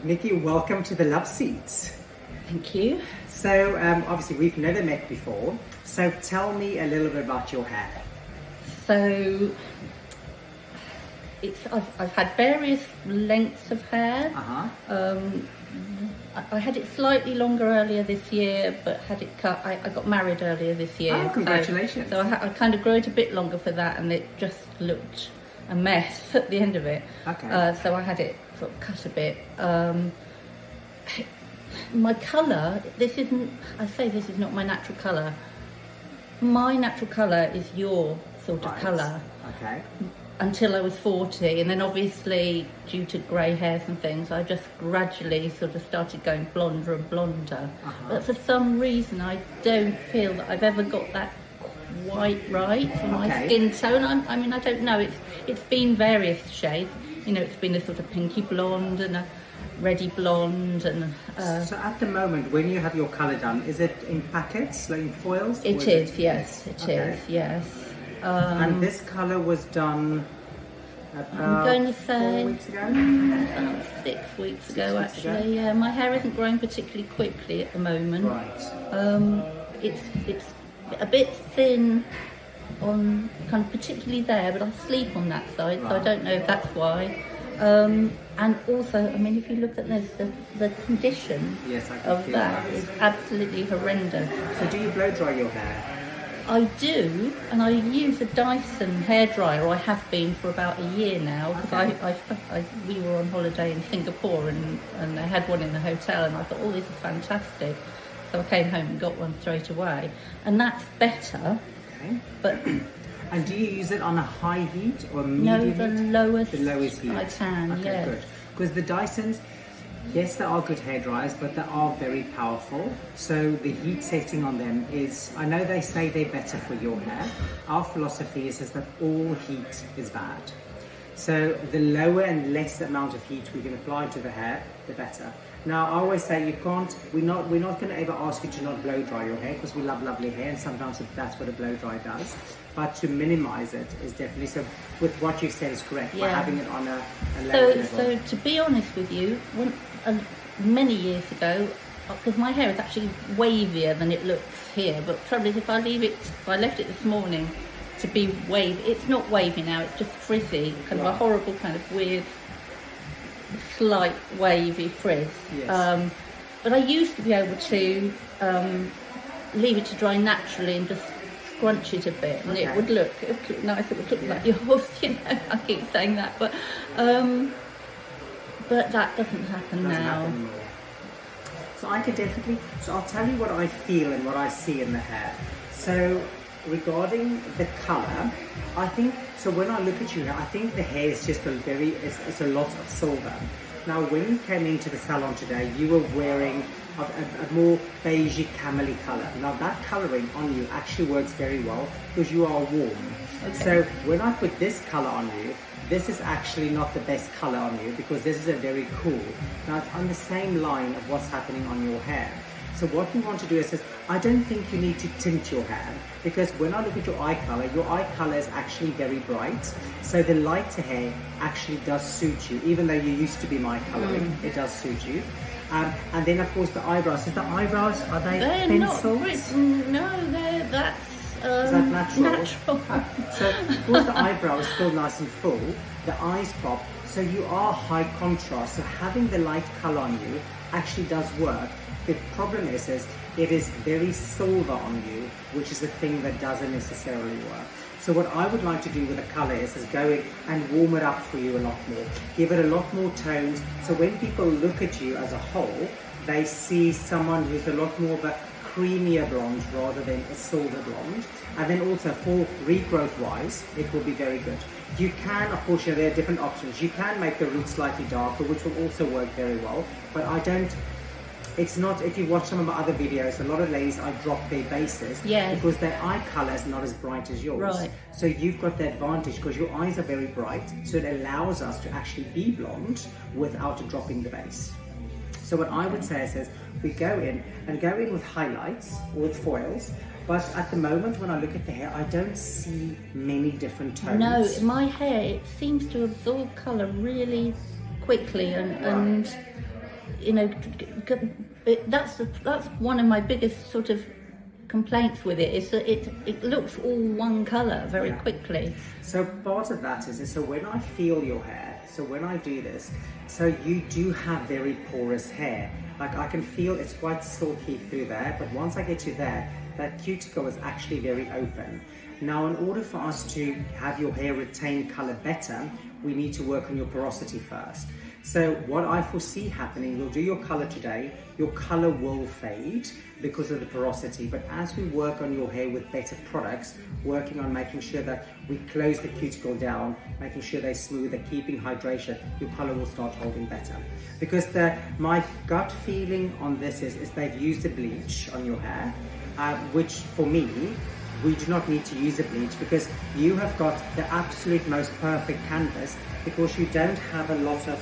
Nicki, welcome to the Love Seats. Thank you. So, obviously we've never met before, so tell me a little bit about your hair. So, I've had various lengths of hair. I had it slightly longer earlier this year, but had it cut. I got married earlier this year. Oh, congratulations. So I kind of grew it a bit longer for that, and it just looked a mess at the end of it. Okay. So I had it sort of cut a bit. My colour, this is not my natural colour. My natural colour is your sort of colour. Okay. Until I was 40, and then obviously due to grey hairs and things, I just gradually sort of started going blonder and blonder. But for some reason I don't feel that I've ever got that quite right for my skin tone. I mean, I don't know, it's been various shades. You know, it's been a sort of pinky blonde and a reddy blonde and so at the moment when you have your colour done, is it in packets, like in foils? It is, yes, it is, yes. And this colour was done about I'm going to say 4 weeks ago? About 6 weeks ago, actually. Yeah, my hair isn't growing particularly quickly at the moment. Right. It's a bit thin on kind of particularly there, but I sleep on that side, so I don't know if that's why. And also, I mean, if you look at this, the condition of that is absolutely horrendous. So do you blow dry your hair? I do, and I use a Dyson hairdryer, or I have been for about a year now, because we were on holiday in Singapore and they had one in the hotel, and I thought, oh, this is fantastic. So I came home and got one straight away, and that's better. Okay. But and do you use it on a high heat or medium heat? No, the lowest heat. I can, okay, yes. Good. Because the Dysons, yes, they are good hair dryers, but they are very powerful. So the heat setting on them is, I know they say they're better for your hair. Our philosophy is that all heat is bad. So the lower and less amount of heat we can apply to the hair, the better. Now, I always say we're not going to ever ask you to not blow dry your hair, because we love lovely hair, and sometimes that's what a blow dry does. But to minimize it is definitely, so with what you said is correct, by having it on a lower level. So to be honest with you, many years ago, because my hair is actually wavier than it looks here, but the trouble is if I left it this morning to be wavy, it's not wavy now, it's just frizzy, kind of a horrible kind of weird slight wavy frizz. Yes. But I used to be able to leave it to dry naturally and just scrunch it a bit, and it would look nice, it would look like yours, you know. I keep saying that, but that doesn't happen now. So I could definitely, I'll tell you what I feel and what I see in the hair. So regarding the colour, I think, so when I look at you, I think the hair is just it's a lot of silver. Now when you came into the salon today, you were wearing a more beigey camely colour. Now that colouring on you actually works very well because you are warm. So when I put this colour on you, this is actually not the best colour on you, because this is a very cool. Now it's on the same line of what's happening on your hair. So what we want to do is I don't think you need to tint your hair, because when I look at your eye colour is actually very bright. So the lighter hair actually does suit you, even though you used to be my colouring, it does suit you. And then of course the eyebrows. So the eyebrows, are they pencils? That's is that natural? So of course the eyebrow is still nice and full, the eyes pop, so you are high contrast. So having the light colour on you actually does work. The problem is it is very silver on you, which is a thing that doesn't necessarily work. So what I would like to do with the colour is go in and warm it up for you a lot more. Give it a lot more tones, so when people look at you as a whole, they see someone who's a lot more of a creamier blonde rather than a silver blonde. And then also for regrowth wise, it will be very good. You can, of course, there are different options. You can make the roots slightly darker, which will also work very well, but it's not, if you watch some of my other videos, a lot of ladies, I drop their bases because their eye colour is not as bright as yours. Right. So you've got the advantage because your eyes are very bright, so it allows us to actually be blonde without dropping the base. So what I would say is we go in with highlights or with foils, but at the moment when I look at the hair, I don't see many different tones. No, my hair, it seems to absorb colour really quickly, and that's one of my biggest sort of complaints with it, is that it looks all one colour very quickly. So part of that is so when I feel your hair, so when I do this, so you do have very porous hair. Like I can feel it's quite silky through there, but once I get to there, that cuticle is actually very open. Now, in order for us to have your hair retain colour better, we need to work on your porosity first. So what I foresee happening, we'll do your colour today, your colour will fade because of the porosity, but as we work on your hair with better products, working on making sure that we close the cuticle down, making sure they're smooth, they're keeping hydration, your colour will start holding better. Because my gut feeling on this is they've used a bleach on your hair, which for me, we do not need to use a bleach because you have got the absolute most perfect canvas, because you don't have a lot of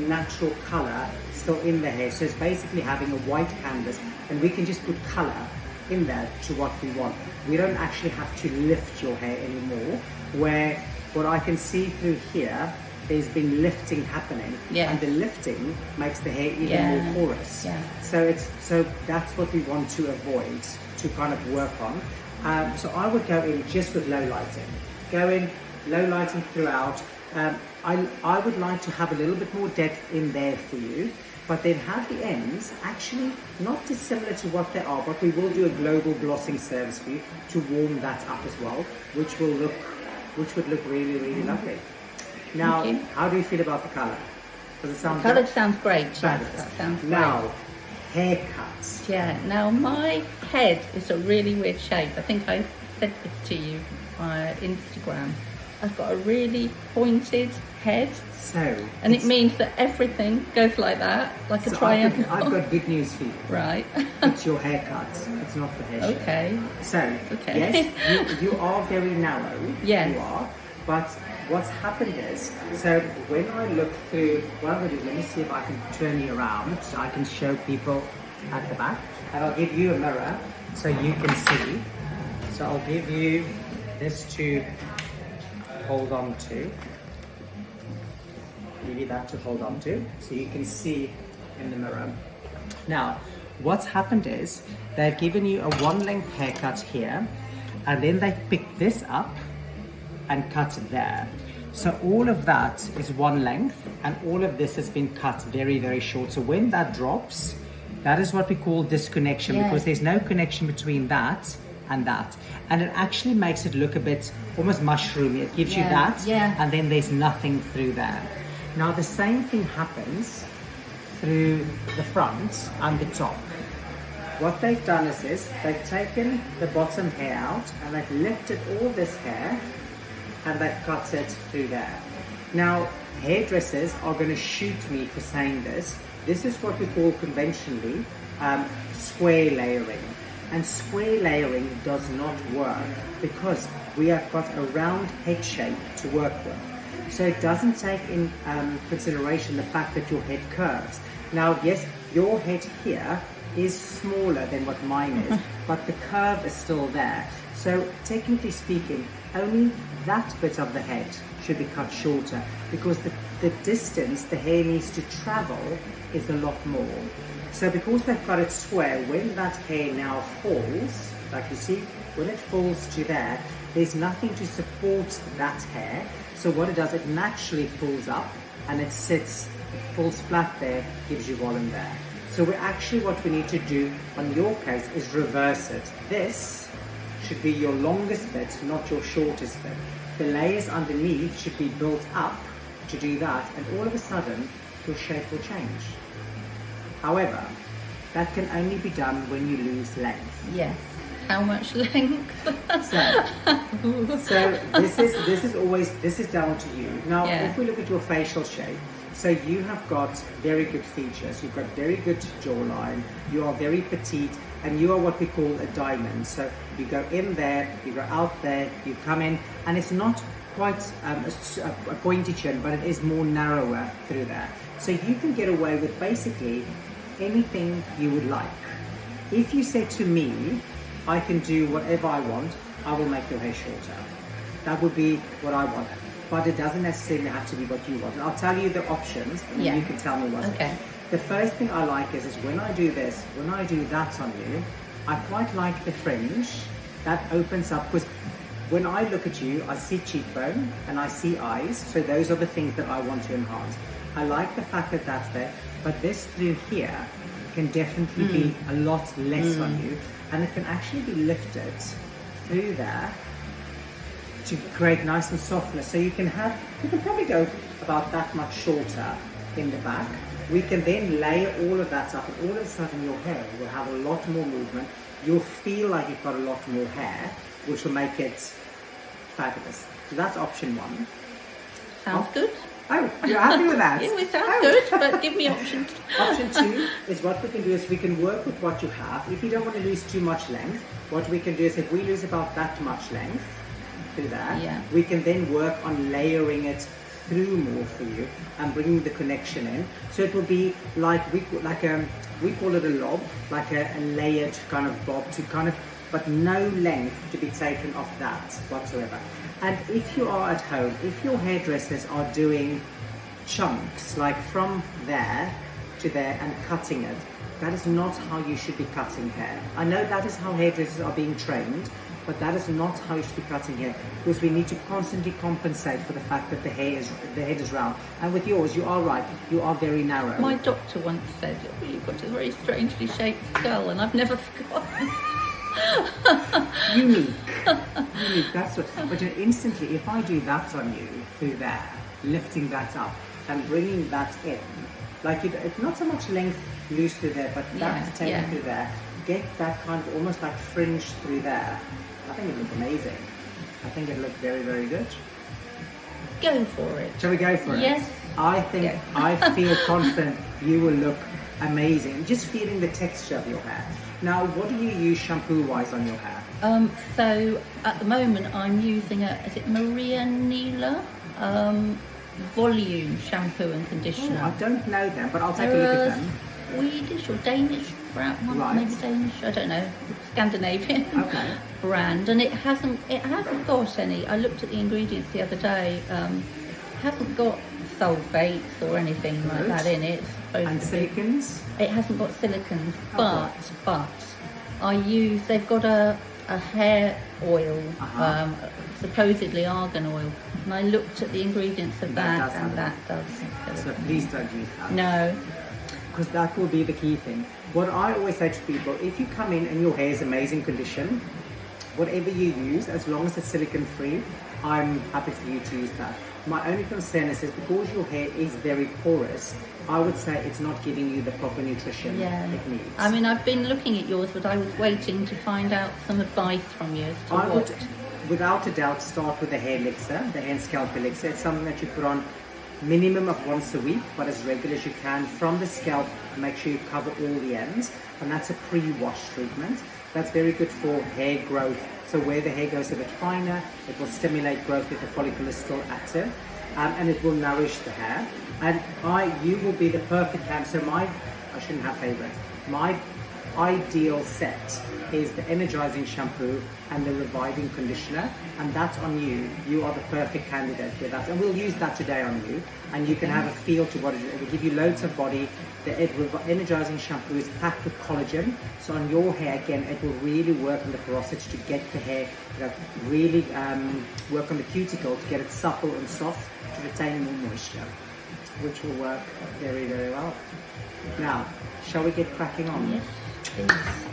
natural colour still in the hair. So it's basically having a white canvas, and we can just put colour in there to what we want. We don't actually have to lift your hair anymore, where what I can see through here, there's been lifting happening, and the lifting makes the hair even more porous. So that's what we want to avoid, to kind of work on. So I would go in just with low lighting. Go in, low lighting throughout. I would like to have a little bit more depth in there for you, but then have the ends actually not dissimilar to what they are, but we will do a global glossing service for you to warm that up as well, which would look really, really lovely. Now, how do you feel about the colour? Does it sound good? The colour sounds great. That sounds great. Now, haircuts. Yeah, now my head is a really weird shape. I think I said this to you via Instagram. I've got a really pointed head. And it means that everything goes like that, like a triangle. I've got good news for you. Right. It's your haircut. It's not the hair shape. Okay. So, yes, you are very narrow. Yes. You are. But what's happened is, so when I look through, what I'm going to do, let me see if I can turn you around so I can show people at the back. And I'll give you a mirror so you can see. So I'll give you this to hold on to. Give you that to hold on to so you can see in the mirror. Now, what's happened is they've given you a one length haircut here, and then they've picked this up and cut it there. So all of that is one length, and all of this has been cut very, very short. So when that drops, that is what we call disconnection, because there's no connection between that and that. And it actually makes it look a bit almost mushroomy. It gives you that, and then there's nothing through there. Now the same thing happens through the front and the top. What they've done is this, they've taken the bottom hair out and they've lifted all this hair and they've cut it through there. Now, hairdressers are going to shoot me for saying this. This is what we call conventionally square layering. And square layering does not work because we have got a round head shape to work with. So it doesn't take in consideration the fact that your head curves. Now, yes, your head here is smaller than what mine is, but the curve is still there. So technically speaking, only that bit of the head should be cut shorter, because the distance the hair needs to travel is a lot more. So because they've got it square, when that hair now falls, like you see, when it falls to there, there's nothing to support that hair. So what it does, it naturally pulls up and it sits, it falls flat there, gives you volume there. So what we need to do on your case is reverse it. This should be your longest bit, not your shortest bit. The layers underneath should be built up to do that, and all of a sudden your shape will change. However, that can only be done when you lose length. Yes. How much length? so this is down to you. Now, if we look at your facial shape, so you have got very good features. You've got very good jawline. You are very petite, and you are what we call a diamond. So you go in there, you go out there, you come in, and it's not quite a pointy chin, but it is more narrower through there. So you can get away with basically anything you would like. If you say to me, I can do whatever I want, I will make your hair shorter. That would be what I want. But it doesn't necessarily have to be what you want. I'll tell you the options, and then you can tell me what. Okay. the first thing I like is when I do this, when I do that on you, I quite like the fringe that opens up, because when I look at you, I see cheekbone and I see eyes, so those are the things that I want to enhance. I like the fact that that's there, but this through here can definitely be a lot less on you, and it can actually be lifted through there to create nice and softness. So you can probably go about that much shorter in the back. We can then layer all of that up, and all of a sudden your hair will have a lot more movement. You'll feel like you've got a lot more hair, which will make it fabulous. So that's option one. Sounds good. Oh, you're happy with that? Yeah, it sounds good, but give me option. Option two is what we can do is we can work with what you have. If you don't want to lose too much length, what we can do is if we lose about that much length through that, we can then work on layering it through more for you and bringing the connection in. So it will be like we call it a lob, like a layered kind of bob to kind of, but no length to be taken off that whatsoever. And if you are at home, if your hairdressers are doing chunks, like from there to there and cutting it, that is not how you should be cutting hair. I know that is how hairdressers are being trained, but that is not how you should be cutting hair, because we need to constantly compensate for the fact that the head is round. And with yours, you are right, you are very narrow. My doctor once said, oh, you've got a very strangely shaped skull, and I've never forgotten. Unique, that's what. But instantly, if I do that on you through there, lifting that up and bringing that in, like it's not so much length loose through there, but that taken through there, get that kind of almost like fringe through there. I think it looks amazing. I think it looks very, very good. Go for it. Shall we go for it? Yes. I think I feel confident you will look amazing. Just feeling the texture of your hair. Now, what do you use shampoo-wise on your hair? So at the moment I'm using is it Maria Nila volume shampoo and conditioner. Oh, I don't know them, but I'll take a look at them. Swedish or Danish brand, maybe Danish, I don't know, Scandinavian brand, and it hasn't got any. I looked at the ingredients the other day. Hasn't got sulfates or anything like that in it. And silicons? It hasn't got silicons, but they've got a hair oil, supposedly argan oil, and I looked at the ingredients of that does. So please don't use that. No. Because that will be the key thing. What I always say to people, if you come in and your hair is amazing condition, whatever you use, as long as it's silicone free, I'm happy for you to use that. My only concern is because your hair is very porous, I would say it's not giving you the proper nutrition it needs. I mean, I've been looking at yours, but I was waiting to find out some advice from you as to I would, without a doubt, start with the hair elixir, the hair and scalp elixir. It's something that you put on minimum of once a week, but as regular as you can from the scalp. Make sure you cover all the ends, and that's a pre-wash treatment. That's very good for hair growth. So where the hair goes a bit finer, it will stimulate growth if the follicle is still active, and it will nourish the hair. And you will be the perfect candidate. So I shouldn't have favorites. My ideal set is the energizing shampoo and the reviving conditioner, and that's on you. You are the perfect candidate for that, and we'll use that today on you, and you can have a feel to what it is. It will give you loads of body. The energizing shampoo is packed with collagen, so on your hair again it will really work on the porosity to get the hair, really work on the cuticle to get it supple and soft to retain more moisture, which will work very, very well. Now, shall we get cracking on? Yes, please.